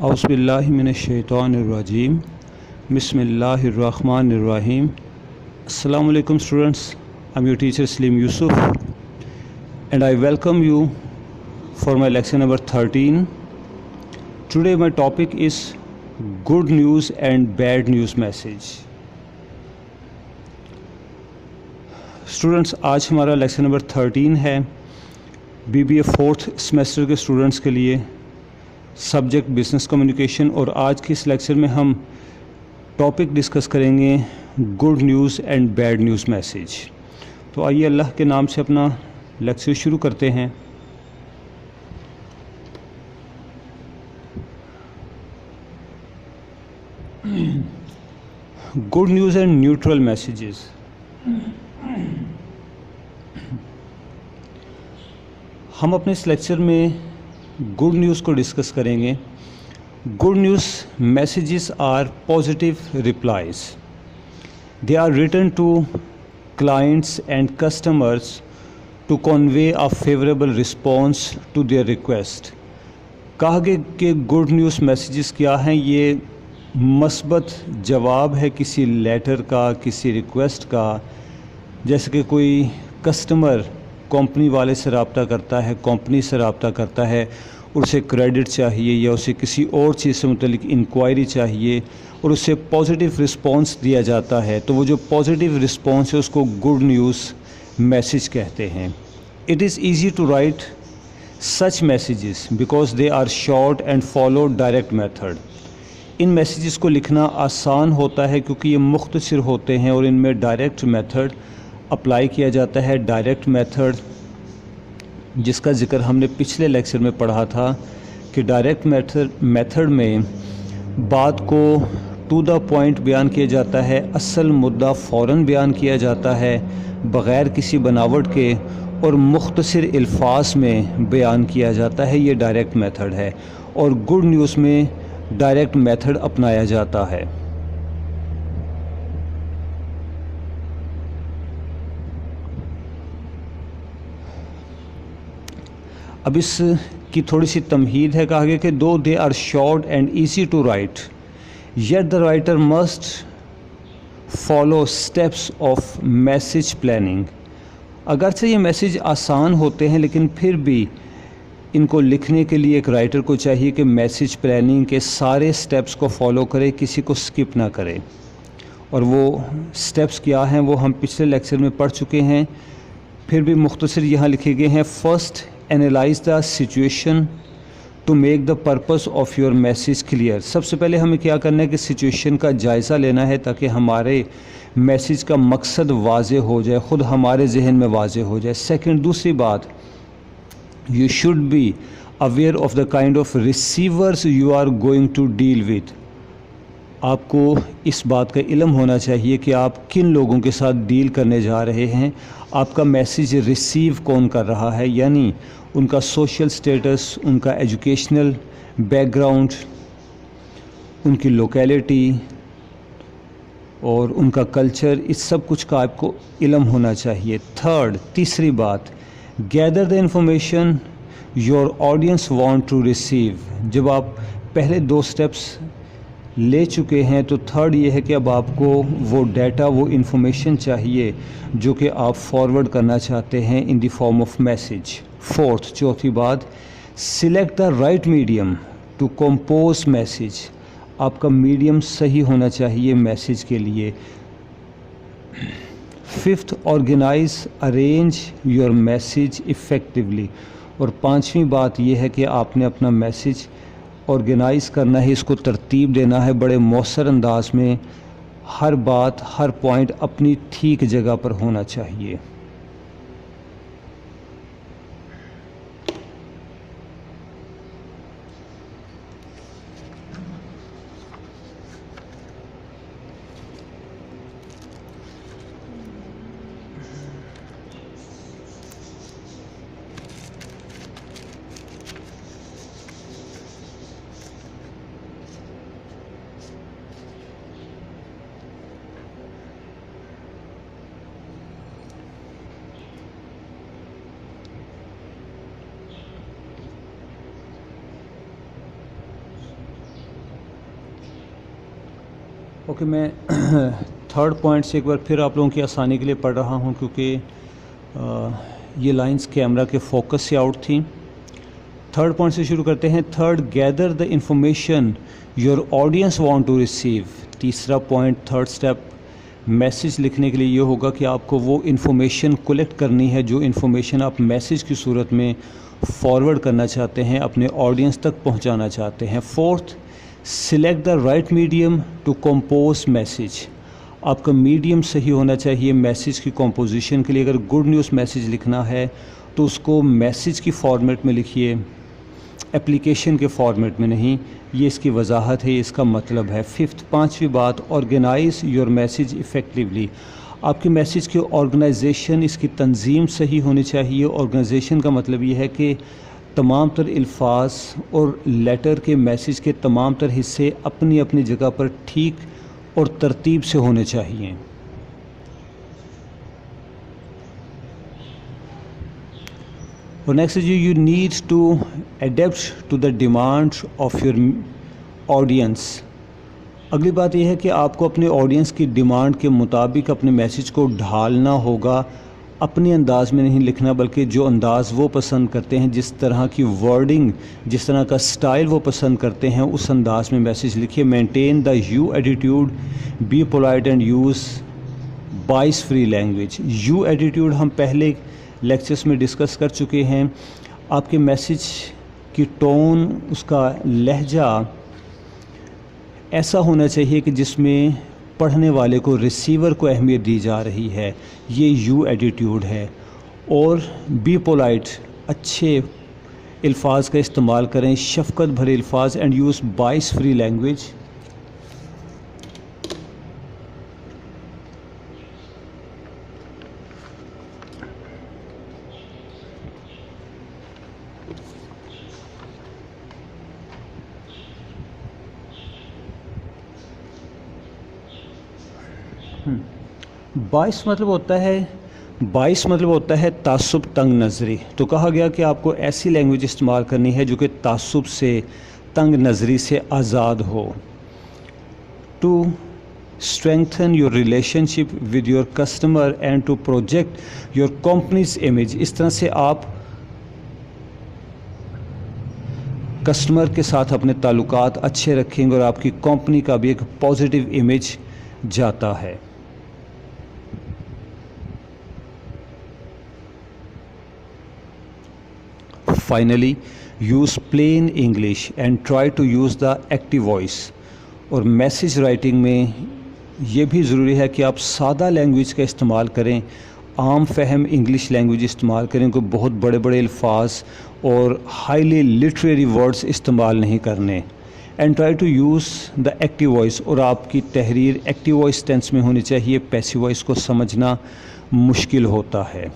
اعوذ باللہ من الشیطان الرجیم بسم اللہ الرحمن الرحیم. السلام علیکم students. I'm your teacher Salim Yusuf and I welcome you for my lecture number 13. Today my topic is good news and bad news message. Students, آج ہمارا لیکچر نمبر 13 ہے BBA 4th سیمسٹر کے اسٹوڈنٹس کے لیے، subject business communication. اور آج کے اس lecture میں ہم ٹاپک ڈسکس کریں گے good news and bad news message. تو آئیے اللہ کے نام سے اپنا لیکچر شروع کرتے ہیں. Good news and neutral messages. ہم اپنے اس لیکچر میں گڈ نیوز کو ڈسکس کریں گے. Good news messages are positive replies. They are written to clients and customers to convey a favourable response to their request. کہا گیا کہ گڈ نیوز میسیجز کیا ہیں؟ یہ مثبت جواب ہے کسی لیٹر کا، کسی ریکویسٹ کا. جیسے کہ کوئی کسٹمر کمپنی والے سے رابطہ کرتا ہے، کمپنی سے رابطہ کرتا ہے اور اسے کریڈٹ چاہیے یا اسے کسی اور چیز سے متعلق انکوائری چاہیے اور اسے پازیٹیو رسپانس دیا جاتا ہے، تو وہ جو پازیٹیو رسپانس ہے اس کو گڈ نیوز میسیج کہتے ہیں. It is easy to write such messages because they are short and follow direct method. ان میسیجز کو لکھنا آسان ہوتا ہے کیونکہ یہ مختصر ہوتے ہیں اور ان میں ڈائریکٹ میتھڈ اپلائی کیا جاتا ہے. ڈائریکٹ میتھڈ جس کا ذکر ہم نے پچھلے لیکچر میں پڑھا تھا کہ ڈائریکٹ میتھڈ میں بات کو ٹو دا پوائنٹ بیان کیا جاتا ہے، اصل مدعا فوراً بیان کیا جاتا ہے بغیر کسی بناوٹ کے اور مختصر الفاظ میں بیان کیا جاتا ہے. یہ ڈائریکٹ میتھڈ ہے اور گڈ نیوز میں ڈائریکٹ میتھڈ اپنایا جاتا ہے. اب اس کی تھوڑی سی تمہید ہے. کہا گیا کہ دو they are short and easy to write yet the writer must follow steps of message planning. اگرچہ یہ میسیج آسان ہوتے ہیں لیکن پھر بھی ان کو لکھنے کے لیے ایک رائٹر کو چاہیے کہ میسیج پلاننگ کے سارے سٹیپس کو فالو کرے، کسی کو سکپ نہ کرے. اور وہ سٹیپس کیا ہیں وہ ہم پچھلے لیکچر میں پڑھ چکے ہیں، پھر بھی مختصر یہاں لکھے گئے ہیں. First, analyse the situation to make the purpose of your message clear. سب سے پہلے ہمیں کیا کرنا ہے کہ سچویشن کا جائزہ لینا ہے تاکہ ہمارے میسیج کا مقصد واضح ہو جائے، خود ہمارے ذہن میں واضح ہو جائے. سیکنڈ، دوسری بات، you should be aware of the kind of receivers you are going to deal with. آپ کو اس بات کا علم ہونا چاہیے کہ آپ کن لوگوں کے ساتھ ڈیل کرنے جا رہے ہیں. آپ کا میسیج ریسیو کون کر رہا ہے، یعنی ان کا سوشل سٹیٹس، ان کا ایجوکیشنل بیک گراؤنڈ، ان کی لوکیلٹی اور ان کا کلچر، اس سب کچھ کا آپ کو علم ہونا چاہیے. تھرڈ، تیسری بات، gather the information your audience want to receive. جب آپ پہلے دو سٹیپس لے چکے ہیں تو تھرڈ یہ ہے کہ اب آپ کو وہ ڈیٹا، وہ انفارمیشن چاہیے جو کہ آپ فارورڈ کرنا چاہتے ہیں in the form of message. Fourth, چوتھی بات، select the right medium to compose message. آپ کا میڈیم صحیح ہونا چاہیے میسیج کے لیے. Fifth, organise arrange your message effectively. اور پانچویں بات یہ ہے کہ آپ نے اپنا میسیج آرگنائز کرنا ہے، اس کو ترتیب دینا ہے بڑے مؤثر انداز میں. ہر بات، ہر پوائنٹ اپنی ٹھیک جگہ پر ہونا چاہیے. اوکے میں تھرڈ پوائنٹ سے ایک بار پھر آپ لوگوں کی آسانی کے لیے پڑھ رہا ہوں کیونکہ یہ لائنز کیمرہ کے فوکس سے آؤٹ تھیں. تھرڈ پوائنٹ سے شروع کرتے ہیں. Third, gather the information your audience want to receive. تیسرا پوائنٹ، تھرڈ اسٹیپ میسیج لکھنے کے لیے یہ ہوگا کہ آپ کو وہ انفارمیشن کلیکٹ کرنی ہے جو انفارمیشن آپ میسیج کی صورت میں فارورڈ کرنا چاہتے ہیں، اپنے آڈینس تک پہنچانا چاہتے ہیں. Fourth, select the right medium to compose message. آپ کا میڈیم صحیح ہونا چاہیے میسیج کی کمپوزیشن کے لیے. اگر گڈ نیوز میسیج لکھنا ہے تو اس کو میسیج کی فارمیٹ میں لکھیے، اپلیکیشن کے فارمیٹ میں نہیں. یہ اس کی وضاحت ہے، اس کا مطلب ہے. ففتھ، پانچویں بات، آرگنائز یور میسیج افیکٹولی. آپ کی میسیج کی آرگنائزیشن، اس کی تنظیم صحیح ہونی چاہیے. آرگنائزیشن کا مطلب یہ ہے کہ تمام تر الفاظ اور لیٹر کے میسیج کے تمام تر حصے اپنی اپنی جگہ پر ٹھیک اور ترتیب سے ہونے چاہیے. اور نیکسٹ ہے you need to adapt to the demand of your audience. اگلی بات یہ ہے کہ آپ کو اپنے آڈینس کی ڈیمانڈ کے مطابق اپنے میسیج کو ڈھالنا ہوگا. اپنے انداز میں نہیں لکھنا بلکہ جو انداز وہ پسند کرتے ہیں، جس طرح کی ورڈنگ، جس طرح کا سٹائل وہ پسند کرتے ہیں، اس انداز میں میسیج لکھیے. Maintain the you attitude, be polite and use bias free language. You attitude ہم پہلے لیکچرز میں ڈسکس کر چکے ہیں. آپ کے میسیج کی ٹون، اس کا لہجہ ایسا ہونا چاہیے کہ جس میں پڑھنے والے کو، ریسیور کو اہمیت دی جا رہی ہے. یہ یو ایٹیٹیوڈ ہے. اور بی پولائٹ، اچھے الفاظ کا استعمال کریں، شفقت بھرے الفاظ. And use bias free language. Bias مطلب ہوتا ہے تعصب، تنگ نظری. تو کہا گیا کہ آپ کو ایسی لینگویج استعمال کرنی ہے جو کہ تعصب سے، تنگ نظری سے آزاد ہو. To strengthen your relationship with your customer and to project your company's image. اس طرح سے آپ کسٹمر کے ساتھ اپنے تعلقات اچھے رکھیں گے اور آپ کی کمپنی کا بھی ایک پازیٹیو امیج جاتا ہے. Finally, use plain English and try to use the active voice. اور میسیج رائٹنگ میں یہ بھی ضروری ہے کہ آپ سادہ لینگویج کا استعمال کریں، عام فہم انگلش لینگویج استعمال کریں. کوئی بہت بڑے بڑے الفاظ اور ہائیلی لٹریری ورڈز استعمال نہیں کرنے. And try to use the active voice. اور آپ کی تحریر ایکٹیو وائس ٹینس میں ہونی چاہیے. پیسیو وائس کو سمجھنا مشکل ہوتا ہے.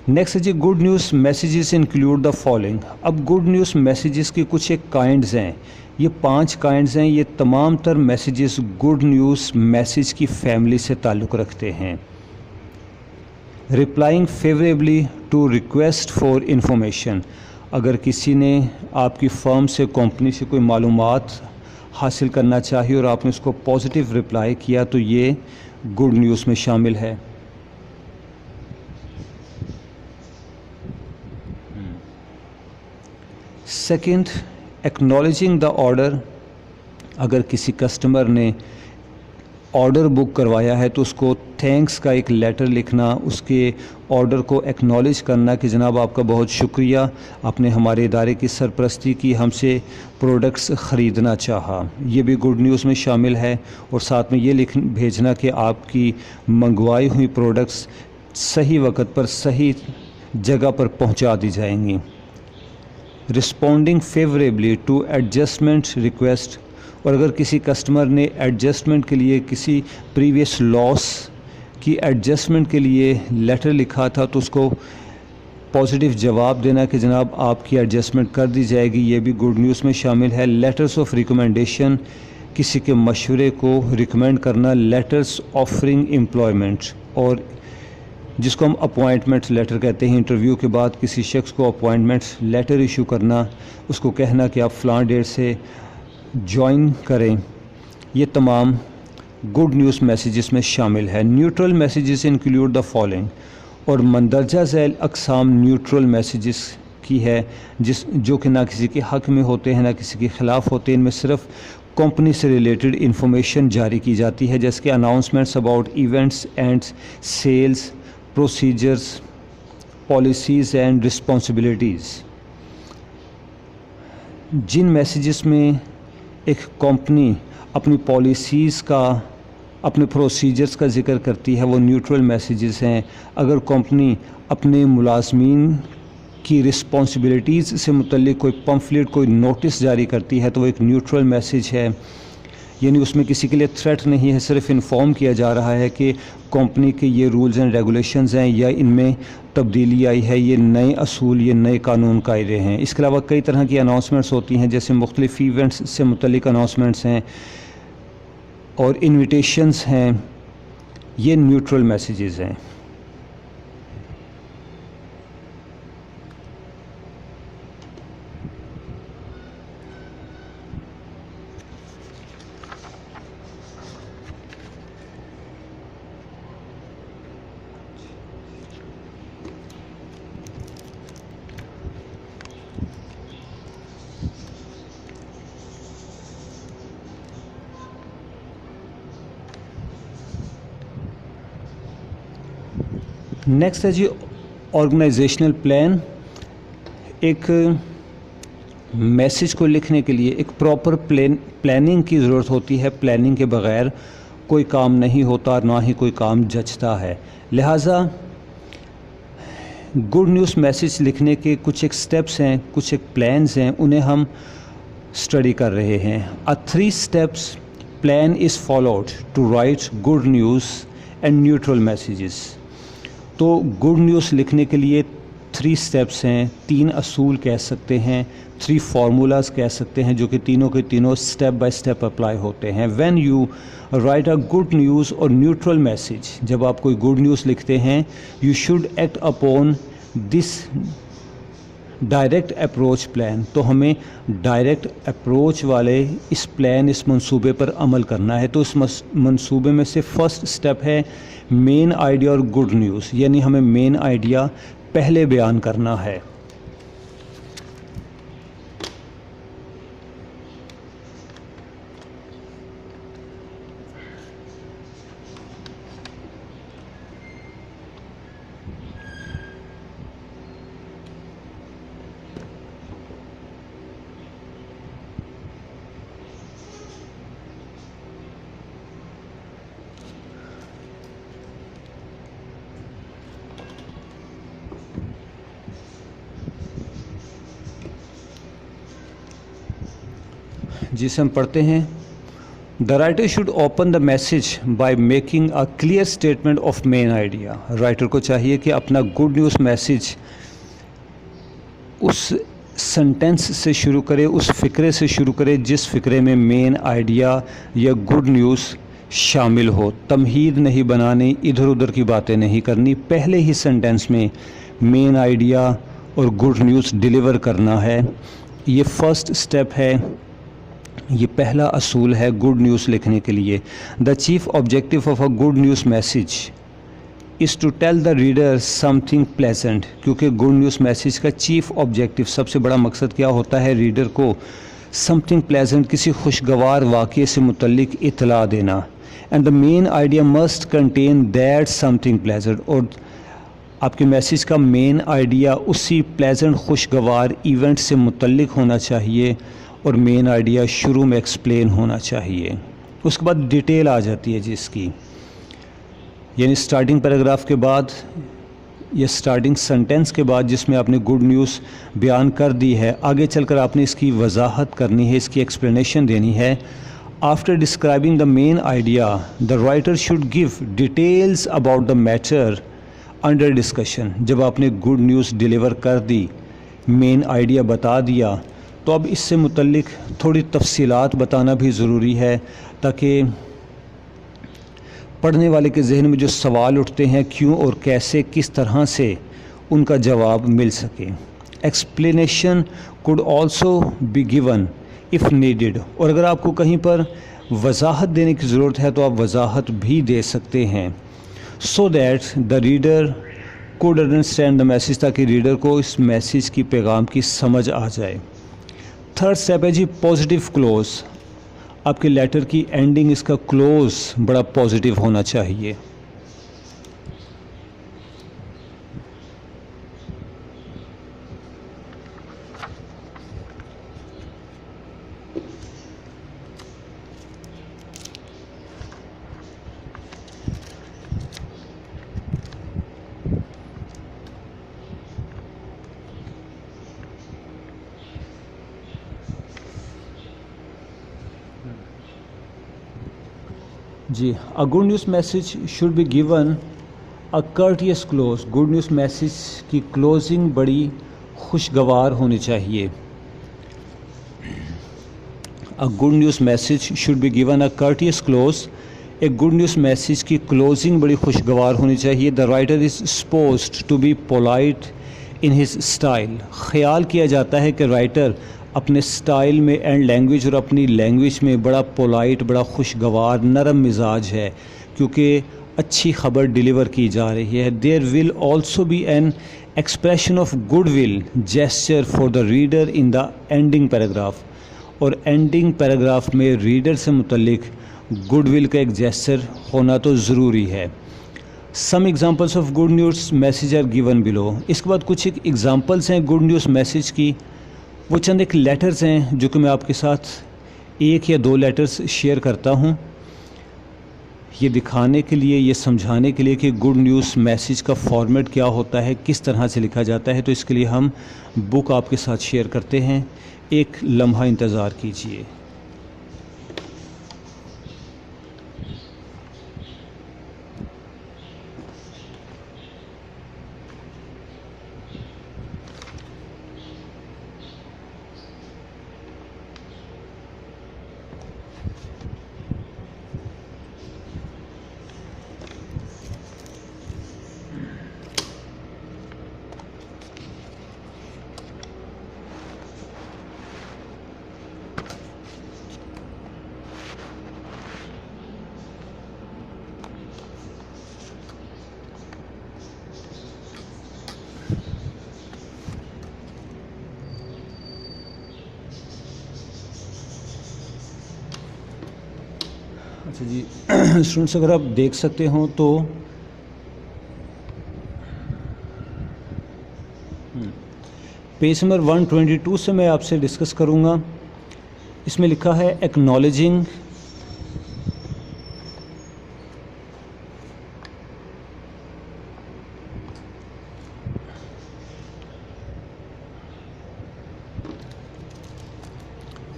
نیکسٹ جی، good news messages include the following. اب گڈ نیوز میسیجز کی کچھ ایک کائنڈز ہیں. یہ 5 کائنڈز ہیں. یہ تمام تر میسیجز گڈ نیوز میسیج کی فیملی سے تعلق رکھتے ہیں. Replying favourably to request for information. اگر کسی نے آپ کی فرم سے، کمپنی سے کوئی معلومات حاصل کرنا چاہی اور آپ نے اس کو پازیٹیو رپلائی کیا تو یہ گڈ نیوز میں شامل ہے. Second, acknowledging the order. اگر کسی کسٹمر نے آرڈر بک کروایا ہے تو اس کو تھینکس کا ایک لیٹر لکھنا، اس کے آرڈر کو ایکنالج کرنا کہ جناب آپ کا بہت شکریہ، آپ نے ہمارے ادارے کی سرپرستی کی، ہم سے پروڈکٹس خریدنا چاہا. یہ بھی گڈ نیوز میں شامل ہے. اور ساتھ میں یہ بھیجنا کہ آپ کی منگوائی ہوئی پروڈکٹس صحیح وقت پر، صحیح جگہ پر پہنچا دی جائیں گی. Responding favourably to adjustment request. اور اگر کسی کسٹمر نے ایڈجسٹمنٹ کے لیے، کسی پریویس لاس کی ایڈجسٹمنٹ کے لیے لیٹر لکھا تھا تو اس کو پازیٹیو جواب دینا کہ جناب آپ کی ایڈجسٹمنٹ کر دی جائے گی. یہ بھی گڈ نیوز میں شامل ہے. لیٹرز آف ریکمنڈیشن، کسی کے مشورے کو ریکمینڈ کرنا. لیٹرز آفرنگ امپلائمنٹ، اور جس کو ہم اپوائنٹمنٹ لیٹر کہتے ہیں. انٹرویو کے بعد کسی شخص کو اپوائنٹمنٹ لیٹر ایشو کرنا، اس کو کہنا کہ آپ فلاں ڈیٹ سے جوائن کریں. یہ تمام گڈ نیوز میسیجز میں شامل ہے. Neutral messages include the following, اور مندرجہ ذیل اقسام نیوٹرل میسیجز کی ہے جو کہ نہ کسی کے حق میں ہوتے ہیں نہ کسی کے خلاف ہوتے ہیں. ان میں صرف کمپنی سے ریلیٹڈ انفارمیشن جاری کی جاتی ہے, جیسے کہ announcements about events and sales, procedures, policies and responsibilities. جن میسیجز میں ایک کمپنی اپنی پالیسیز کا, اپنے پروسیجرز کا ذکر کرتی ہے وہ نیوٹرل میسیجز ہیں. اگر کمپنی اپنے ملازمین کی رسپانسبلٹیز سے متعلق کوئی پمفلیٹ, کوئی نوٹس جاری کرتی ہے تو وہ ایک نیوٹرل میسیج ہے. یعنی اس میں کسی کے لیے تھریٹ نہیں ہے, صرف انفارم کیا جا رہا ہے کہ کمپنی کے یہ رولز اینڈ ریگولیشنز ہیں یا ان میں تبدیلی آئی ہے, یہ نئے اصول, یہ نئے قانون قاعدے ہیں. اس کے علاوہ کئی طرح کی اناؤنسمنٹس ہوتی ہیں, جیسے مختلف ایونٹس سے متعلق اناؤنسمنٹس ہیں اور انویٹیشنز ہیں. یہ نیوٹرل میسیجز ہیں. نیکسٹ ہے جی آرگنائزیشنل پلان. ایک میسیج کو لکھنے کے لیے ایک پراپر پلاننگ کی ضرورت ہوتی ہے. پلاننگ کے بغیر کوئی کام نہیں ہوتا اور نہ ہی کوئی کام جچتا ہے. لہٰذا گڈ نیوز میسیج لکھنے کے کچھ ایک سٹیپس ہیں, کچھ ایک پلانز ہیں, انہیں ہم اسٹڈی کر رہے ہیں. A 3 steps plan is followed to write good news and neutral messages. تو گڈ نیوز لکھنے کے لیے 3 سٹیپس ہیں, 3 اصول کہہ سکتے ہیں, 3 فارمولاز کہہ سکتے ہیں, جو کہ تینوں کے تینوں سٹیپ بائی سٹیپ اپلائی ہوتے ہیں. When you right a good news اور نیوٹرل میسیج, جب آپ کوئی گڈ نیوز لکھتے ہیں, you should act upon this direct approach plan. تو ہمیں ڈائریکٹ اپروچ والے اس پلان, اس منصوبے پر عمل کرنا ہے. تو اس منصوبے میں سے فرسٹ سٹیپ ہے مین آئیڈیا اور گڈ نیوز, یعنی ہمیں مین آئیڈیا پہلے بیان کرنا ہے. جسے ہم پڑھتے ہیں, the writer should open the message by making a clear statement of main idea. Writer کو چاہیے کہ اپنا گڈ نیوز میسیج اس سنٹینس سے شروع کرے, اس فقرے سے شروع کرے جس فقرے میں مین آئیڈیا یا گڈ نیوز شامل ہو. تمہید نہیں بنانی, ادھر ادھر کی باتیں نہیں کرنی, پہلے ہی سنٹینس میں مین آئیڈیا اور گڈ نیوز ڈیلیور کرنا ہے. یہ فرسٹ اسٹیپ ہے, یہ پہلا اصول ہے گڈ نیوز لکھنے کے لیے. The chief objective of a good news message is to tell the reader something pleasant. کیونکہ گڈ نیوز میسیج کا چیف آبجیکٹیو, سب سے بڑا مقصد کیا ہوتا ہے, ریڈر کو سم تھنگ پلیزنٹ, کسی خوشگوار واقعے سے متعلق اطلاع دینا. And the main idea must contain that something pleasant. اور آپ کے میسیج کا مین آئیڈیا اسی پلیزنٹ خوشگوار ایونٹ سے متعلق ہونا چاہیے, اور مین آئیڈیا شروع میں ایکسپلین ہونا چاہیے. اس کے بعد ڈیٹیل آ جاتی ہے جس کی, یعنی سٹارٹنگ پیراگراف کے بعد یا سٹارٹنگ سنٹینس کے بعد جس میں آپ نے گڈ نیوز بیان کر دی ہے, آگے چل کر آپ نے اس کی وضاحت کرنی ہے, اس کی ایکسپلینیشن دینی ہے. After describing the main idea, the writer should give details about the matter under discussion. جب آپ نے گڈ نیوز ڈیلیور کر دی, مین آئیڈیا بتا دیا, تو اب اس سے متعلق تھوڑی تفصیلات بتانا بھی ضروری ہے, تاکہ پڑھنے والے کے ذہن میں جو سوال اٹھتے ہیں کیوں اور کیسے, کس طرح سے, ان کا جواب مل سکے. Explanation could also be given if needed. اور اگر آپ کو کہیں پر وضاحت دینے کی ضرورت ہے تو آپ وضاحت بھی دے سکتے ہیں، so that the reader could understand the message, تاکہ ریڈر کو اس میسیج کی پیغام کی سمجھ آ جائے۔ تھرڈ اسٹیپ ہے جی پازیٹیو کلوز، آپ کے لیٹر کی اینڈنگ، اس کا کلوز بڑا پازیٹیو ہونا چاہیے۔ جی a good news message should be given a courteous close، good news message کی کلوزنگ بڑی خوشگوار ہونی چاہیے۔ a good news message should be given a courteous close، ایک گڈ نیوز میسیج کی کلوزنگ بڑی خوشگوار ہونی چاہیے۔ the writer is supposed to be polite in his style، خیال کیا جاتا ہے کہ رائٹر اپنے سٹائل میں اینڈ لینگویج اور اپنی لینگویج میں بڑا پولائٹ، بڑا خوشگوار، نرم مزاج ہے، کیونکہ اچھی خبر ڈیلیور کی جا رہی ہے۔ There will also be an expression of goodwill gesture for the reader in the ending paragraph, اور اینڈنگ پیراگراف میں ریڈر سے متعلق گڈ ول کا ایک جیسچر ہونا تو ضروری ہے۔ Some examples of good news message are given below, اس کے بعد کچھ ایک ایگزامپلس ہیں گڈ نیوز میسیج کی، وہ چند ایک لیٹرز ہیں جو کہ میں آپ کے ساتھ ایک یا دو لیٹرز شیئر کرتا ہوں، یہ دکھانے کے لیے، یہ سمجھانے کے لیے کہ گڈ نیوز میسیج کا فارمیٹ کیا ہوتا ہے، کس طرح سے لکھا جاتا ہے۔ تو اس کے لیے ہم بک آپ کے ساتھ شیئر کرتے ہیں، ایک لمحہ انتظار کیجیے۔ اچھا جی اسٹوڈنٹس، اگر آپ دیکھ سکتے ہوں تو پیج نمبر 122 سے میں آپ سے ڈسکس کروں گا۔ اس میں لکھا ہے ایکنالوجنگ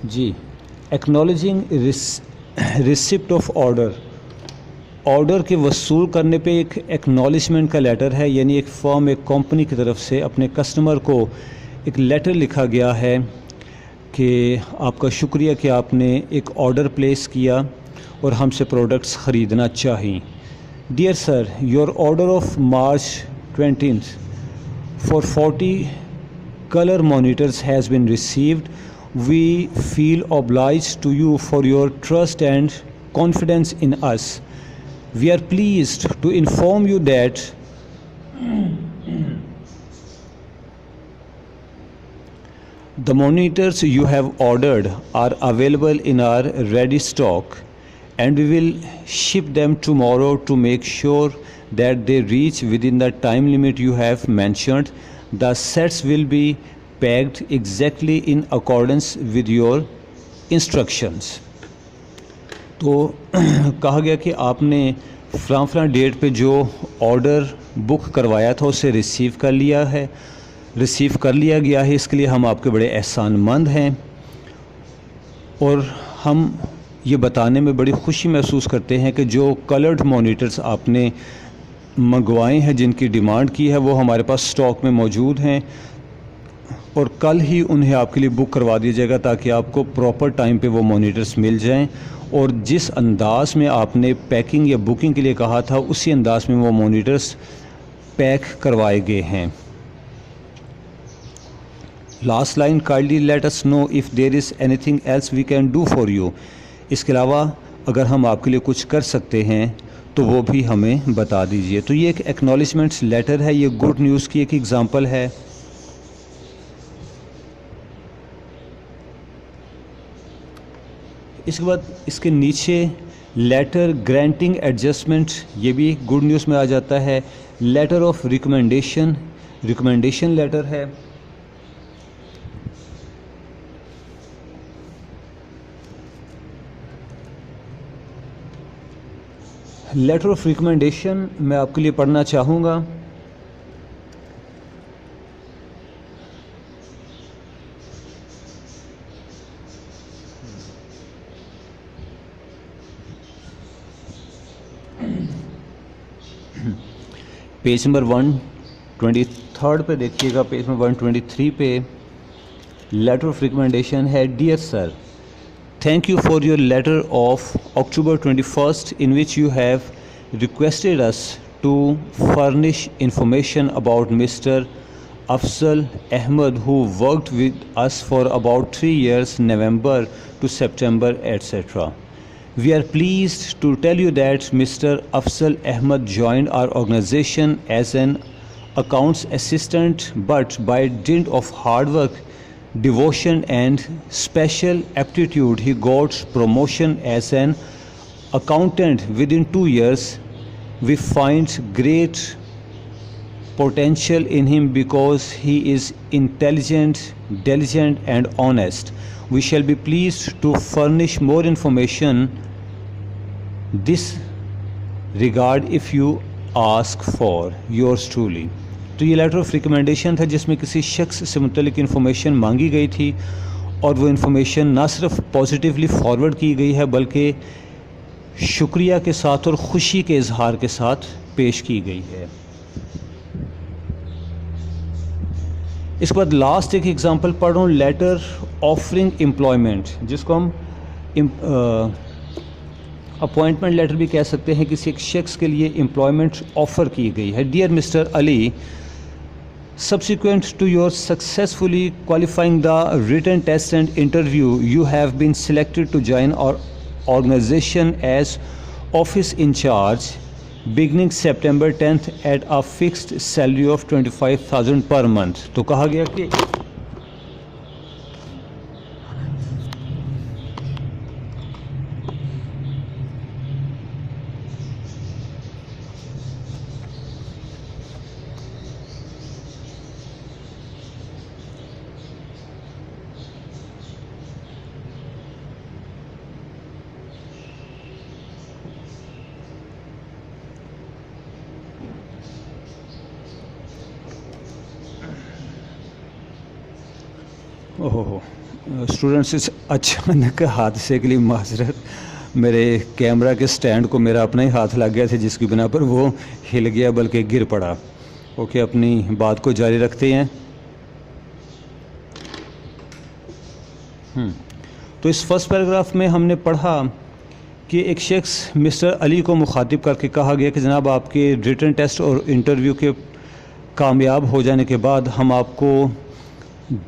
جی acknowledging receipt of order, order کے وصول کرنے پہ ایک ایکنالجمنٹ کا لیٹر ہے، یعنی ایک فرم، ایک کمپنی کی طرف سے اپنے کسٹمر کو ایک لیٹر لکھا گیا ہے کہ آپ کا شکریہ کہ آپ نے ایک آرڈر پلیس کیا اور ہم سے پروڈکٹس خریدنا چاہیں۔ Dear sir, your order of March 20 for 40 color monitors has been received. We feel obliged to you for your trust and confidence in us. We are pleased to inform you that the monitors you have ordered are available in our ready stock, and we will ship them tomorrow to make sure that they reach within the time limit you have mentioned. The sets will be packed exactly in accordance with your instructions. تو کہا گیا کہ آپ نے فلاں date پہ جو order book کروایا تھا اسے ریسیو کر لیا گیا ہے، اس کے لیے ہم آپ کے بڑے احسان مند ہیں، اور ہم یہ بتانے میں بڑی خوشی محسوس کرتے ہیں کہ جو کلرڈ مانیٹرز آپ نے منگوائے ہیں، جن کی ڈیمانڈ کی ہے، وہ ہمارے پاس سٹاک میں موجود ہیں، اور کل ہی انہیں آپ کے لیے بک کروا دیا جائے گا تاکہ آپ کو پراپر ٹائم پہ وہ مانیٹرز مل جائیں، اور جس انداز میں آپ نے پیکنگ یا بکنگ کے لیے کہا تھا اسی انداز میں وہ مانیٹرز پیک کروائے گئے ہیں۔ Last line, kindly let us know if there is anything else we can do for you. اس کے علاوہ اگر ہم آپ کے لیے کچھ کر سکتے ہیں تو وہ بھی ہمیں بتا دیجئے. تو یہ ایک ایکنالجمنٹس لیٹر ہے, یہ گڈ نیوز کی ایک ایگزامپل ہے. اس کے بعد اس کے نیچے لیٹر گرانٹنگ ایڈجسٹمنٹ, یہ بھی گڈ نیوز میں آ جاتا ہے. Letter of recommendation, recommendation letter ہے. لیٹر آف ریکمنڈیشن میں آپ کے لیے پڑھنا چاہوں گا. پیج نمبر 123 پہ دیکھیے گا, پیج نمبر 123 پہ لیٹر آف ریکمنڈیشن ہے. Dear sir, thank you for your letter of October 21st in which you have requested us to furnish information about Mr. Afzal Ahmed who worked with us for about 3 years, November to September, etc. We are pleased to tell you that Mr. Afzal Ahmed joined our organization as an accounts assistant, but by dint of hard work, devotion and special aptitude, he got promotion as an accountant within 2 years. We find great potential in him because he is intelligent, diligent and honest. We shall be pleased to furnish more information this regard if you ask for. Yours truly. تو یہ letter of recommendation تھا جس میں کسی شخص سے متعلق information مانگی گئی تھی اور وہ انفارمیشن نہ صرف پازیٹیولی فارورڈ کی گئی ہے بلکہ شکریہ کے ساتھ اور خوشی کے اظہار کے ساتھ پیش کی گئی ہے. اس کے بعد لاسٹ ایک ایگزامپل پڑھ رہا ہوں, لیٹر آفرنگ امپلائمنٹ, جس کو ہم اپوائنٹمنٹ لیٹر بھی کہہ سکتے ہیں. کسی ایک شخص کے لیے امپلائمنٹ آفر کی گئی ہے. Dear mister Ali, subsequent to your successfully qualifying the written test and interview, you have been selected to join our organization as office in charge beginning September 10th at a fixed salary of 25,000 per month. تو کہا گیا کہ students, اس اچانک حادثے کے لیے معذرت. میرے کیمرہ کے سٹینڈ کو میرا اپنا ہی ہاتھ لگ گیا تھا جس کی بنا پر وہ ہل گیا بلکہ گر پڑا. اوکے, اپنی بات کو جاری رکھتے ہیں. تو اس فرسٹ پیراگراف میں ہم نے پڑھا کہ ایک شخص مسٹر علی کو مخاطب کر کے کہا گیا کہ جناب آپ کے ریٹن ٹیسٹ اور انٹرویو کے کامیاب ہو جانے کے بعد ہم آپ کو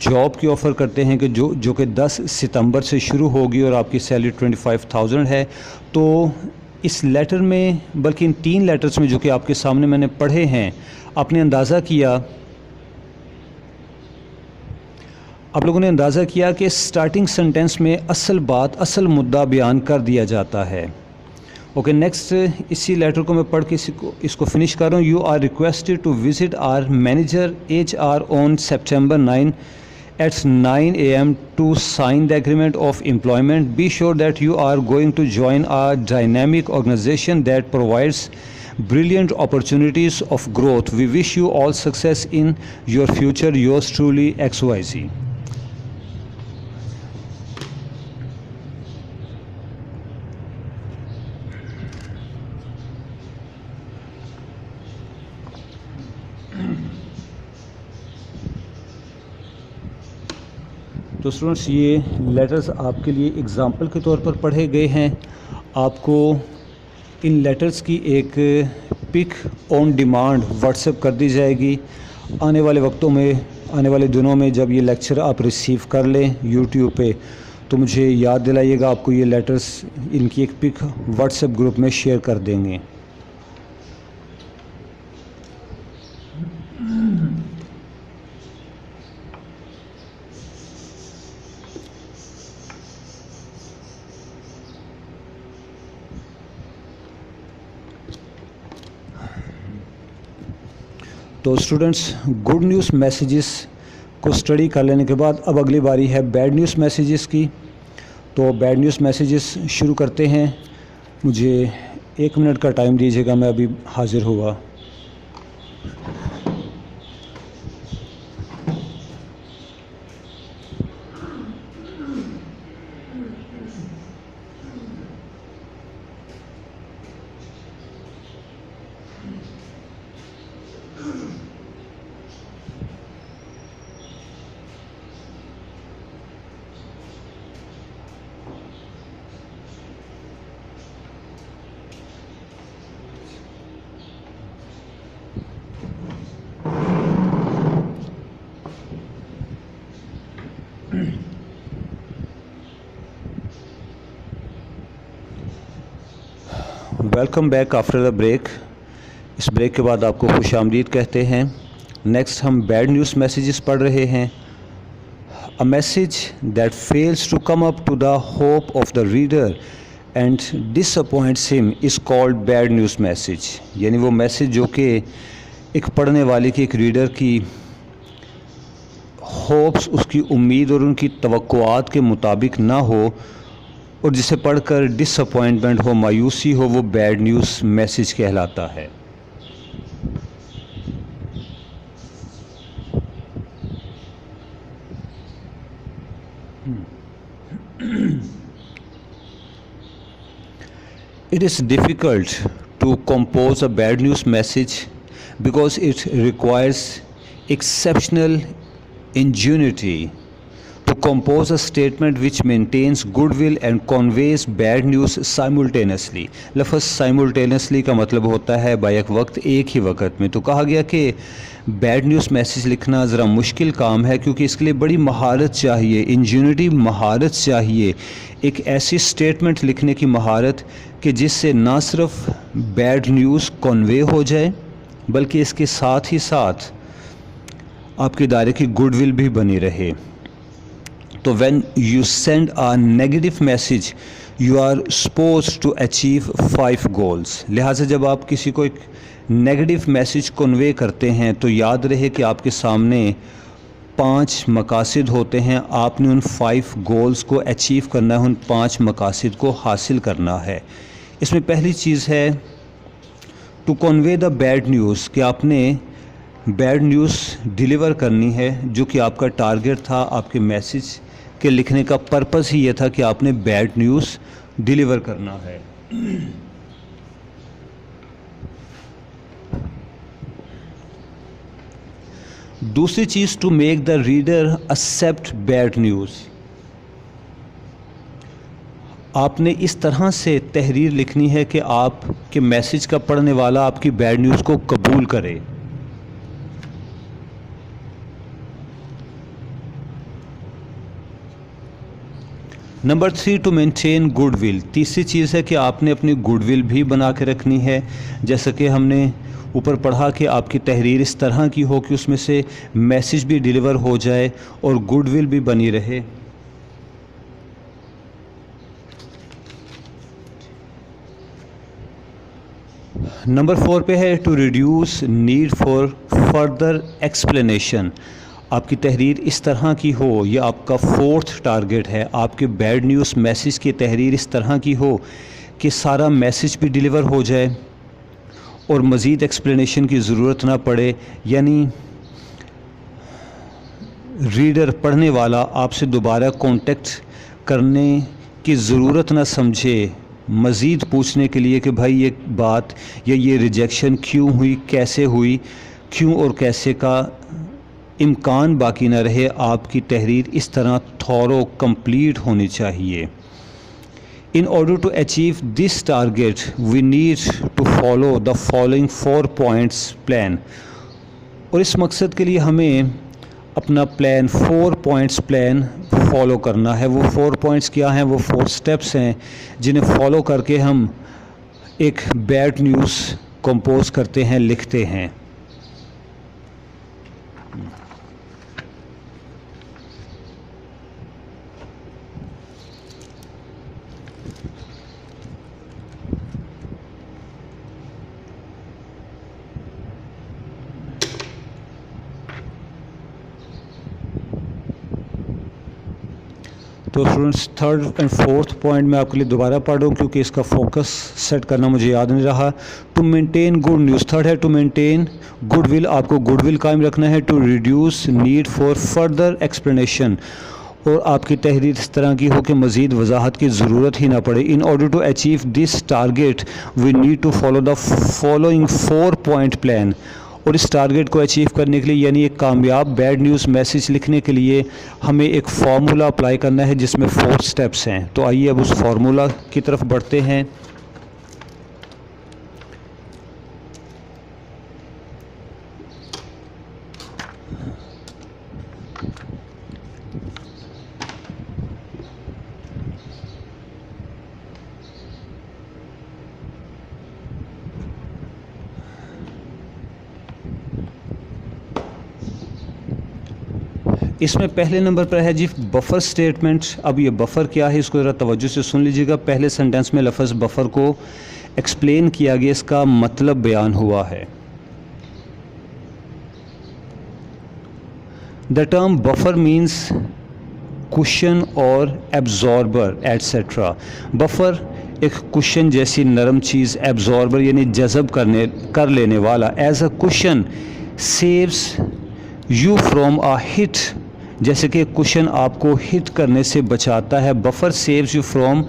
جاب کی آفر کرتے ہیں کہ جو کہ 10 ستمبر سے شروع ہوگی اور آپ کی سیلری 25,000 ہے. تو اس لیٹر میں, بلکہ ان 3 لیٹرز میں جو کہ آپ کے سامنے میں نے پڑھے ہیں, آپ نے اندازہ کیا, آپ لوگوں نے اندازہ کیا کہ سٹارٹنگ سنٹینس میں اصل بات, اصل مدعا بیان کر دیا جاتا ہے. اوکے, نیکسٹ اسی لیٹر کو میں پڑھ کے اس کو فنش کر رہا ہوں. You are requested to visit our manager HR on September 9 at 9 AM to sign the agreement of employment. Be sure that you are going to join a dynamic organization that provides brilliant opportunities of growth. We wish you all success in your future. Yours truly, XYZ. تو students, یہ letters آپ کے لیے example کے طور پر پڑھے گئے ہیں. آپ کو ان لیٹرز کی ایک پک آن ڈیمانڈ واٹس ایپ کر دی جائے گی. آنے والے وقتوں میں, آنے والے دنوں میں جب یہ لیکچر آپ ریسیو کر لیں یوٹیوب پہ, تو مجھے یاد دلائیے گا, آپ کو یہ لیٹرز ان کی ایک پک واٹس ایپ گروپ میں شیئر کر دیں گے. تو اسٹوڈنٹس, گڈ نیوز میسیجز کو اسٹڈی کر لینے کے بعد اب اگلی باری ہے بیڈ نیوز میسیجز کی. تو بیڈ نیوز میسیجز شروع کرتے ہیں. مجھے 1 منٹ کا ٹائم دیجیے گا, میں ابھی حاضر ہوا. Welcome back after the break. اس بریک کے بعد آپ کو خوش آمدید کہتے ہیں. نیکسٹ ہم بیڈ نیوز میسیجز پڑھ رہے ہیں. A message that fails to come up to the hope of the reader and disappoints him is called bad news message. یعنی وہ میسیج جو کہ ایک پڑھنے والے کی, ایک ریڈر کی ہوپس, اس کی امید اور ان کی توقعات کے مطابق نہ ہو اور جسے پڑھ کر ڈس اپوائنٹمنٹ ہو, مایوسی ہو, وہ بیڈ نیوز میسیج کہلاتا ہے. It is difficult to compose a bad news message because it requires exceptional ingenuity to compose a statement which maintains goodwill and conveys bad news simultaneously. لفظ simultaneously کا مطلب ہوتا ہے back وقت, ایک ہی وقت میں. تو کہا گیا کہ بیڈ نیوز میسیج لکھنا ذرا مشکل کام ہے کیونکہ اس کے لیے بڑی مہارت چاہیے, انجینیٹی مہارت چاہیے, ایک ایسی اسٹیٹمنٹ لکھنے کی مہارت کہ جس سے نہ صرف بیڈ نیوز کنوے ہو جائے بلکہ اس کے ساتھ ہی ساتھ آپ کے دائرے کی گڈ ول بھی بنی رہے. تو when you send a negative message you are supposed to achieve 5 goals. لہٰذا جب آپ کسی کو ایک نیگیٹو میسیج کنوے کرتے ہیں تو یاد رہے کہ آپ کے سامنے 5 مقاصد ہوتے ہیں. آپ نے ان 5 گولز کو اچیو کرنا ہے, ان 5 مقاصد کو حاصل کرنا ہے. اس میں پہلی چیز ہے to convey the bad news, کہ آپ نے بیڈ نیوز ڈیلیور کرنی ہے. جو کہ آپ کا ٹارگیٹ تھا, آپ کے میسیج کے لکھنے کا پرپس ہی یہ تھا کہ آپ نے بیڈ نیوز ڈیلیور کرنا ہے. دوسری چیز to make the reader accept bad news. آپ نے اس طرح سے تحریر لکھنی ہے کہ آپ کے میسیج کا پڑھنے والا آپ کی بیڈ نیوز کو قبول کرے. Number 3 to maintain goodwill. تیسری چیز ہے کہ آپ نے اپنی گڈ ول بھی بنا کے رکھنی ہے. جیسا کہ ہم نے اوپر پڑھا کہ آپ کی تحریر اس طرح کی ہو کہ اس میں سے میسیج بھی ڈیلیور ہو جائے اور گڈ ول بھی بنی رہے. نمبر 4 پہ ہے to reduce need for further explanation. آپ کی تحریر اس طرح کی ہو, یہ آپ کا 4تھ ٹارگیٹ ہے. آپ کے بیڈ نیوز میسیج کی تحریر اس طرح کی ہو کہ سارا میسیج بھی ڈیلیور ہو جائے اور مزید ایکسپلینیشن کی ضرورت نہ پڑے. یعنی ریڈر, پڑھنے والا آپ سے دوبارہ کانٹیکٹ کرنے کی ضرورت نہ سمجھے مزید پوچھنے کے لیے کہ بھائی یہ بات یا یہ ریجیکشن کیوں ہوئی, کیسے ہوئی, کیوں اور کیسے کا امکان باقی نہ رہے. آپ کی تحریر اس طرح تھورو کمپلیٹ ہونی چاہیے. In order to achieve this target, we need to follow the following 4 points plan. اور اس مقصد کے لیے ہمیں اپنا پلان 4 points پلان فالو کرنا ہے. وہ 4 پوائنٹس کیا ہیں؟ وہ 4 سٹیپس ہیں جنہیں فالو کر کے ہم ایک بیڈ نیوز کمپوز کرتے ہیں، لکھتے ہیں. تو students 3rd and 4th point میں آپ کے لیے دوبارہ پڑھ رہا ہوں کیونکہ اس کا فوکس سیٹ کرنا مجھے یاد نہیں رہا. To maintain good news. 3rd ہے ٹو مینٹین گڈ ول. آپ کو گڈ ول قائم رکھنا ہے. To reduce need for further explanation. اور آپ کی تحریر اس طرح کی ہو کہ مزید وضاحت کی ضرورت ہی نہ پڑے. In order to achieve this target we need to follow the following 4 point plan. اور اس ٹارگیٹ کو اچیو کرنے کے لیے یعنی ایک کامیاب بیڈ نیوز میسیج لکھنے کے لیے ہمیں ایک فارمولا اپلائی کرنا ہے جس میں 4 سٹیپس ہیں. تو آئیے اب اس فارمولا کی طرف بڑھتے ہیں. اس میں پہلے نمبر پر ہے جی بفر سٹیٹمنٹ. اب یہ بفر کیا ہے اس کو ذرا توجہ سے سن لیجیے گا. پہلے سینٹنس میں لفظ بفر کو ایکسپلین کیا گیا، اس کا مطلب بیان ہوا ہے. The term buffer means cushion اور ایبزاربر ایٹسیٹرا. بفر ایک کشن جیسی نرم چیز، ایبزاربر یعنی جذب کر لینے والا. As a cushion saves you from a hit, جیسے کہ کشن آپ کو ہٹ کرنے سے بچاتا ہے. Buffer saves you from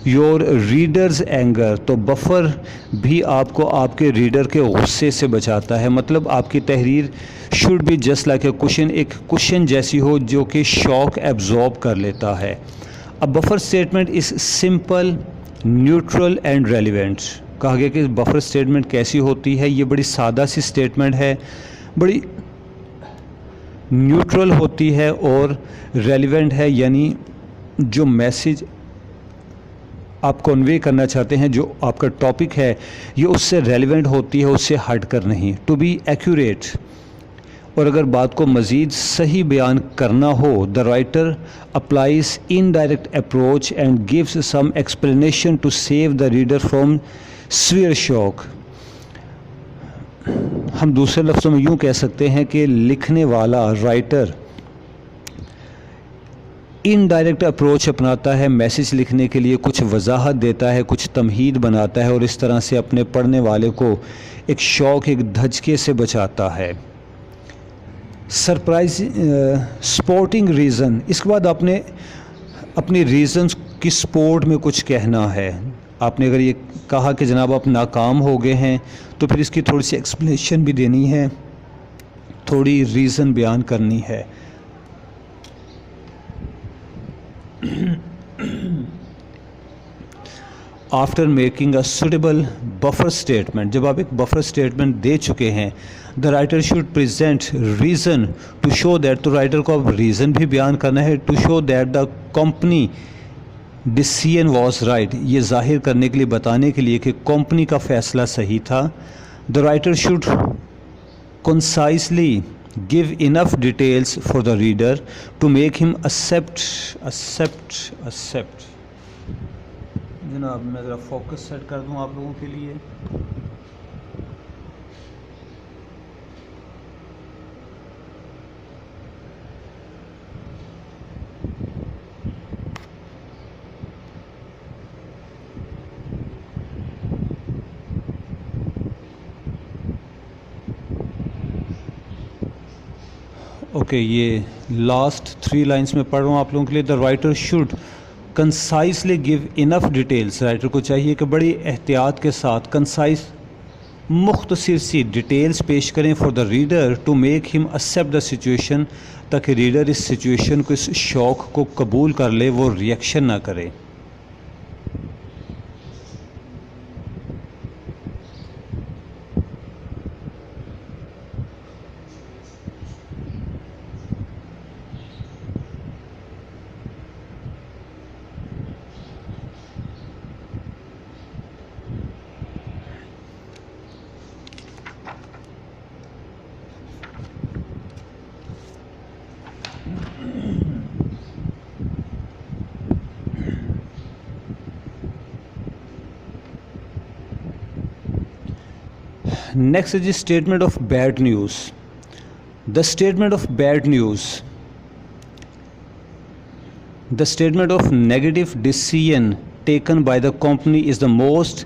your readers anger. تو بفر بھی آپ کو آپ کے ریڈر کے غصے سے بچاتا ہے. مطلب آپ کی تحریر should be just like a cushion, ایک کشن جیسی ہو جو کہ شاک ایبزارب کر لیتا ہے. اب buffer statement is simple, neutral and relevant. کہا گیا کہ بفر اسٹیٹمنٹ کیسی ہوتی ہے. یہ بڑی سادہ سی اسٹیٹمنٹ ہے، بڑی نیوٹرل ہوتی ہے اور ریلیونٹ ہے، یعنی جو میسیج آپ کنوے کرنا چاہتے ہیں، جو آپ کا ٹاپک ہے، یہ اس سے ریلیونٹ ہوتی ہے، اس سے ہٹ کر نہیں. To be accurate. اور اگر بات کو مزید صحیح بیان کرنا ہو، the writer applies indirect approach and gives some explanation to save the reader from severe shock. ہم دوسرے لفظوں میں یوں کہہ سکتے ہیں کہ لکھنے والا رائٹر انڈائریکٹ اپروچ اپناتا ہے میسیج لکھنے کے لیے، کچھ وضاحت دیتا ہے، کچھ تمہید بناتا ہے اور اس طرح سے اپنے پڑھنے والے کو ایک شوق، ایک دھچکے سے بچاتا ہے. Surprise supporting reason. اس کے بعد آپ نے اپنی ریزنز کی سپورٹ میں کچھ کہنا ہے. آپ نے اگر یہ کہا کہ جناب آپ ناکام ہو گئے ہیں تو پھر اس کی تھوڑی سی ایکسپلینیشن بھی دینی ہے، تھوڑی ریزن بیان کرنی ہے. After making a suitable buffer statement. جب آپ ایک بفر اسٹیٹمنٹ دے چکے ہیں، the writer should present reason to show that. تو رائٹر کو اب ریزن بھی بیان کرنا ہے. To show that the company decision was right. یہ ظاہر کرنے کے لیے، بتانے کے لیے کہ کمپنی کا فیصلہ صحیح تھا. The writer should concisely give enough details for the reader to make him accept. جناب میں ذرا فوکس سیٹ کر دوں آپ لوگوں کے لیے. اوکے، یہ لاسٹ 3 لائنس میں پڑھ رہا ہوں آپ لوگوں کے لیے. The writer should concisely give enough details. Writer کو چاہیے کہ بڑی احتیاط کے ساتھ کنسائز، مختصر سی ڈیٹیلز پیش کریں for the reader to make him accept the situation, تاکہ ریڈر اس سچویشن کو، اس شوق کو قبول کر لے، وہ ریئیکشن نہ کرے. Next is the statement of bad news. The statement of bad news, the statement of negative decision taken by the company is the most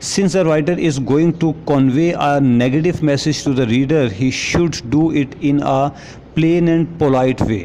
Since the writer is going to convey a negative message to the reader, he should do it in a plain and polite way.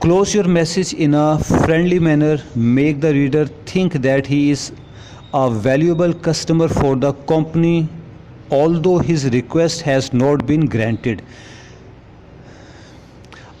Close your message in a friendly manner. Make the reader think that he is a valuable customer for the company, although his request has not been granted.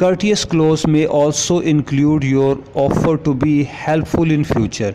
courteous clause may also include your offer to be helpful in future.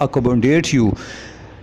accommodate you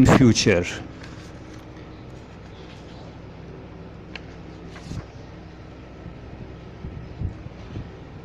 in future.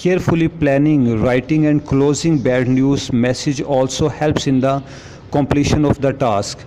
carefully planning, writing and closing bad news message also helps in the completion of the task.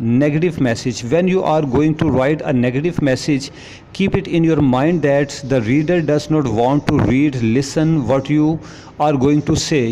negative message. When you are going to write a negative message, keep it in your mind that the reader does not want to read, listen what you are going to say.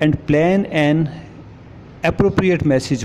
and plan an appropriate message,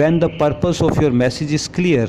when the purpose of your message is clear,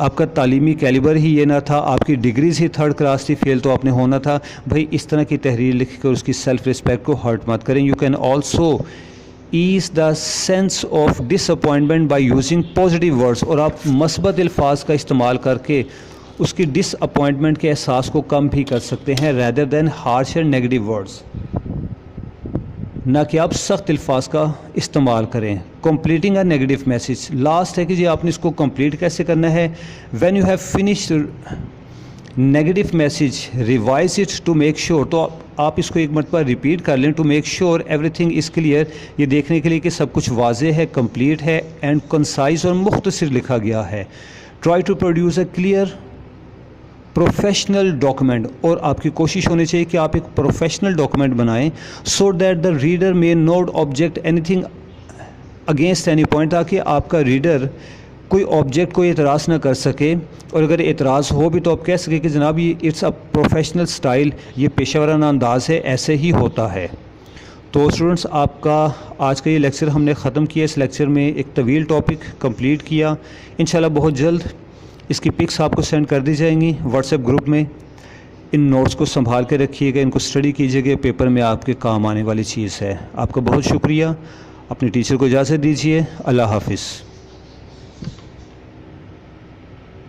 آپ کا تعلیمی calibre ہی یہ نہ تھا, آپ کی degrees ہی third class تھی, فیل تو آپ نے ہونا تھا. بھائی اس طرح کی تحریر لکھ کر اس کی سیلف رسپیکٹ کو ہرٹ مت کریں. You can also ease the sense of disappointment by using positive words, اور آپ مثبت الفاظ کا استعمال کر کے اس کی ڈس اپوائنٹمنٹ کے احساس کو کم بھی کر سکتے ہیں, rather than harsh and negative words, نہ کہ آپ سخت الفاظ کا استعمال کریں. Completing a negative message, last ہے کہ جی آپ نے اس کو کمپلیٹ کیسے کرنا ہے. When you have finished negative message revise it to make sure, تو آپ اس کو ایک مرتبہ ریپیٹ کر لیں to make sure everything is clear, یہ دیکھنے کے لیے کہ سب کچھ واضح ہے, کمپلیٹ ہے اینڈ کنسائز اور مختصر لکھا گیا ہے. Try to produce a clear professional document, اور آپ کی کوشش ہونی چاہیے کہ آپ ایک پروفیشنل ڈاکومنٹ بنائیں, so that the reader may not object anything against any point, تاکہ آپ کا ریڈر کوئی آبجیکٹ کوئی اعتراض نہ کر سکے, اور اگر اعتراض ہو بھی تو آپ کہہ سکیں کہ جناب یہ اٹس اے پروفیشنل اسٹائل, یہ پیشہ ورانہ انداز ہے, ایسے ہی ہوتا ہے. تو اسٹوڈنٹس آپ کا آج کا یہ لیکچر ہم نے ختم کیا. اس لیکچر میں ایک طویل ٹاپک کمپلیٹ کیا. انشاءاللہ بہت جلد اس کی پکس آپ کو سینڈ کر دی جائیں گی واٹس ایپ گروپ میں. ان نوٹس کو سنبھال کے رکھیے گا, ان کو اسٹڈی کیجیے گا, پیپر میں آپ کے کام آنے والی چیز ہے. آپ کا بہت شکریہ. اپنے ٹیچر کو اجازت دیجیے. اللہ حافظ.